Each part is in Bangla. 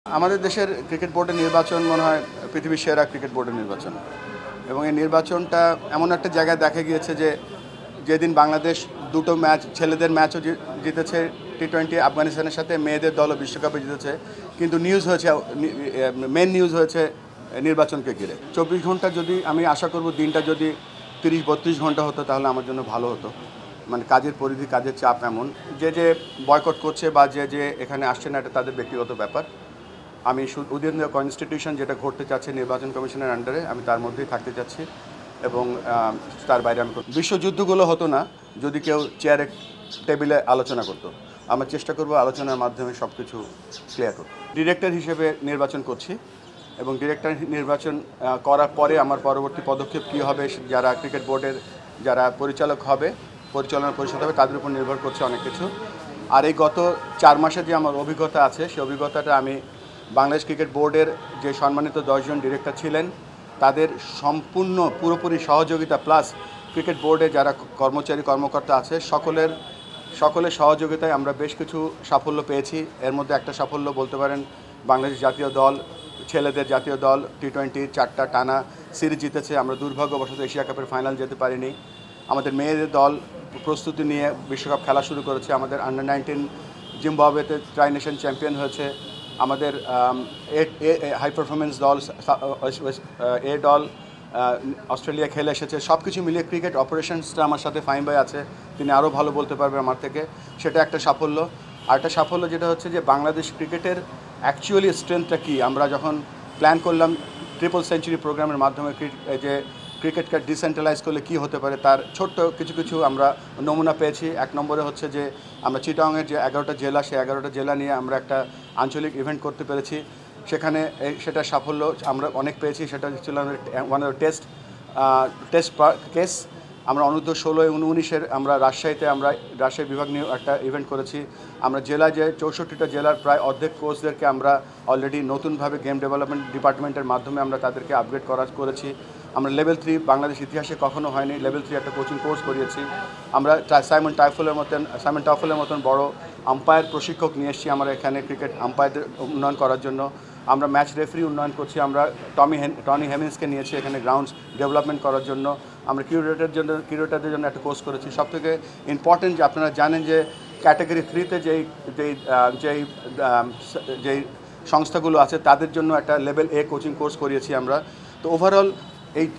আমাদের দেশের ক্রিকেট বোর্ডের নির্বাচন মনে হয় পৃথিবীর সেরা ক্রিকেট বোর্ডের নির্বাচন এবং এই নির্বাচনটা এমন একটা জায়গায় দেখা গিয়েছে যে যেদিন বাংলাদেশ দুটো ম্যাচ ছেলেদের ম্যাচও জিতেছে টি-20 আফগানিস্তানের সাথে, মেয়েদের দলও বিশ্বকাপে জিতেছে, কিন্তু নিউজ হয়েছে, মেন নিউজ হয়েছে নির্বাচনকে ঘিরে। 24 ঘন্টা যদি আমি আশা করব দিনটা যদি 30-32 ঘন্টা হতো তাহলে আমার জন্য ভালো হতো। মানে কাজের পরিধি, কাজের চাপ এমন যে বয়কট করছে বা যে এখানে আসছে না, এটা তাদের ব্যক্তিগত ব্যাপার। আমি উইদিন দ্য কনস্টিটিউশন যেটা ঘটতে চাচ্ছে নির্বাচন কমিশনের আন্ডারে, আমি তার মধ্যেই থাকতে চাচ্ছি এবং তার বাইরে আমি বিশ্বযুদ্ধগুলো হতো না যদি কেউ চেয়ারে টেবিলে আলোচনা করতো। আমরা চেষ্টা করব আলোচনার মাধ্যমে সব কিছু ক্লিয়ার করতে। ডিরেক্টর হিসেবে নির্বাচন করছি এবং ডিরেক্টর নির্বাচন করার পরে আমার পরবর্তী পদক্ষেপ কী হবে, যারা ক্রিকেট বোর্ডের যারা পরিচালক হবে, পরিচালনা পরিষদ হবে, তাদের উপর নির্ভর করছে অনেক কিছু। আর এই গত 4 মাসে যে আমার অভিজ্ঞতা আছে, সেই অভিজ্ঞতাটা আমি বাংলাদেশ ক্রিকেট বোর্ডের যে সম্মানিত 10 জন ডিরেক্টর ছিলেন তাদের সম্পূর্ণ পুরোপুরি সহযোগিতা প্লাস ক্রিকেট বোর্ডে যারা কর্মচারী কর্মকর্তা আছে সকলের সহযোগিতায় আমরা বেশ কিছু সাফল্য পেয়েছি। এর মধ্যে একটা সাফল্য বলতে পারেন, বাংলাদেশ জাতীয় দল, ছেলেদের জাতীয় দল টি-20 4টা টানা সিরিজ জিতেছে। আমরা দুর্ভাগ্যবশত এশিয়া কাপের ফাইনাল যেতে পারিনি। আমাদের মেয়েদের দল প্রস্তুতি নিয়ে বিশ্বকাপ খেলা শুরু করেছে। আমাদের আন্ডার-19 জিম্বাবুয়েতে ট্রাই নেশন চ্যাম্পিয়ন হয়েছে। আমাদের হাই পারফরমেন্স দল এ দল অস্ট্রেলিয়া খেলে এসেছে। সব কিছু মিলিয়ে ক্রিকেট অপারেশনসটা আমার সাথে ফাহিম ভাই আছে, তিনি আরও ভালো বলতে পারবে আমার থেকে। সেটা একটা সাফল্য। আর একটা সাফল্য যেটা হচ্ছে যে বাংলাদেশ ক্রিকেটের অ্যাকচুয়ালি স্ট্রেংথটা কী, আমরা যখন প্ল্যান করলাম ট্রিপল সেঞ্চুরি প্রোগ্রামের মাধ্যমে যে ক্রিকেটকে ডিসেন্ট্রালাইজ করলে কী হতে পারে, তার ছোট্ট কিছু আমরা নমুনা পেয়েছি। 1 নম্বরে হচ্ছে যে আমরা চিটাগংয়ের যে 11টা জেলা, সেই 11টা জেলা নিয়ে আমরা একটা আঞ্চলিক ইভেন্ট করতে পেরেছি। সেখানে সেটা সাফল্য আমরা অনেক পেয়েছি। সেটা ছিল ওয়ান অফ টেস্ট কেস। আমরা অনূর্ধ্ব 16 এবং 19-এর আমরা রাজশাহী বিভাগ নিয়ে একটা ইভেন্ট করেছি। আমরা জেলায় যে 64টা জেলার প্রায় অর্ধেক কোচদেরকে আমরা অলরেডি নতুনভাবে গেম ডেভেলপমেন্ট ডিপার্টমেন্টের মাধ্যমে আমরা তাদেরকে আপগ্রেড করেছি। আমরা লেভেল 3 বাংলাদেশ ইতিহাসে কখনো হয়নি, লেভেল 3 একটা কোচিং কোর্স করিয়েছি। আমরা সাইমন টাফলের মতন বড় আম্পায়ার প্রশিক্ষক নিয়ে এসেছি আমরা এখানে ক্রিকেট আম্পায়ারদের উন্নয়ন করার জন্য। আমরা ম্যাচ রেফারি উন্নয়ন করছি। আমরা টনি হেমিন্সকে নিয়েছি এখানে গ্রাউন্ডস ডেভেলপমেন্ট করার জন্য। আমরা কিউরেটরদের জন্য একটা কোর্স করেছি। সবথেকে ইম্পর্টেন্ট যে আপনারা জানেন যে ক্যাটাগরি 3-তে যেই সংস্থাগুলো আছে তাদের জন্য একটা লেভেল A কোচিং কোর্স করিয়েছি আমরা। তো ওভারঅল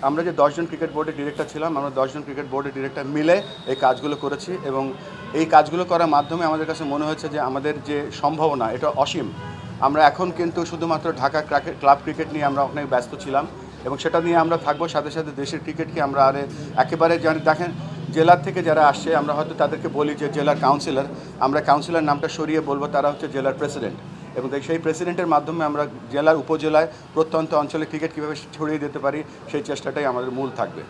আমরা যে 10 জন ক্রিকেট বোর্ডের ডিরেক্টর ছিলাম, আমরা 10 জন ক্রিকেট বোর্ডের ডিরেক্টর মিলে এই কাজগুলো করেছি এবং এই কাজগুলো করার মাধ্যমে আমাদের কাছে মনে হয়েছে যে আমাদের যে সম্ভাবনা এটা অসীম। আমরা এখন কিন্তু শুধুমাত্র ঢাকা ক্লাব ক্রিকেট নিয়ে আমরা অনেক ব্যস্ত ছিলাম এবং সেটা নিয়ে আমরা থাকবো। সাথে সাথে দেশের ক্রিকেটকে আমরা একেবারে দেখেন, জেলার থেকে যারা আসছে আমরা হয়তো তাদেরকে বলি যে জেলার কাউন্সিলর, আমরা কাউন্সিলর নামটা সরিয়ে বলবো তারা হচ্ছে জেলার প্রেসিডেন্ট এবং সেই প্রেসিডেন্টের মাধ্যমে আমরা জেলার উপজেলায় প্রত্যন্ত অঞ্চলে ক্রিকেট কীভাবে ছড়িয়ে দিতে পারি সেই চেষ্টাটাই আমাদের মূল থাকবে।